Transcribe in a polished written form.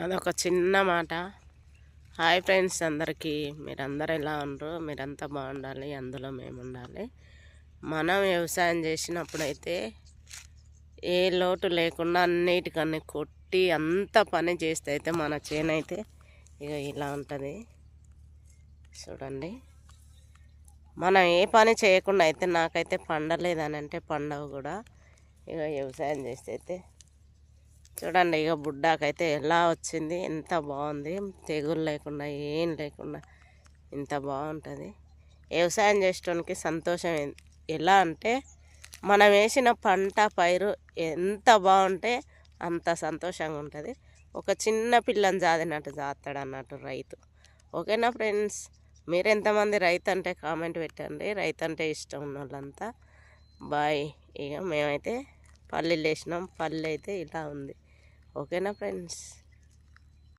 అదొక చిన్న మాట. హాయ్ ఫ్రెండ్స్, అందరికీ మీరందరూ ఎలా ఉండరు? మీరంతా బాగుండాలి, అందులో మేము ఉండాలి. మనం వ్యవసాయం చేసినప్పుడైతే ఏ లోటు లేకుండా అన్నిటికన్నీ కొట్టి అంత పని చేస్తే అయితే మన చేనైతే ఇక ఇలా ఉంటుంది చూడండి. మనం ఏ పని చేయకుండా అయితే నాకైతే పండలేదని అంటే పండవు కూడా. ఇక వ్యవసాయం చేస్తే అయితే చూడండి, ఇక బుడ్డాకైతే ఎలా వచ్చింది, ఎంత బాగుంది, తెగులు లేకుండా ఏం లేకుండా ఇంత బాగుంటుంది. వ్యవసాయం చేసేటానికి సంతోషం ఎలా అంటే మనం వేసిన పంట పైరు ఎంత బాగుంటే అంత సంతోషంగా ఉంటుంది. ఒక చిన్న పిల్లని జాదినట్టు జాతాడు అన్నట్టు రైతు. ఓకేనా ఫ్రెండ్స్, మీరు ఎంతమంది రైతు అంటే కామెంట్ పెట్టండి. రైతు అంటే ఇష్టం ఉన్న వాళ్ళంతా బాయ్. ఇక మేమైతే పల్లీలు వేసినాం, పల్లి అయితే ఇలా ఉంది. ఓకేనా ఫ్రెండ్స్.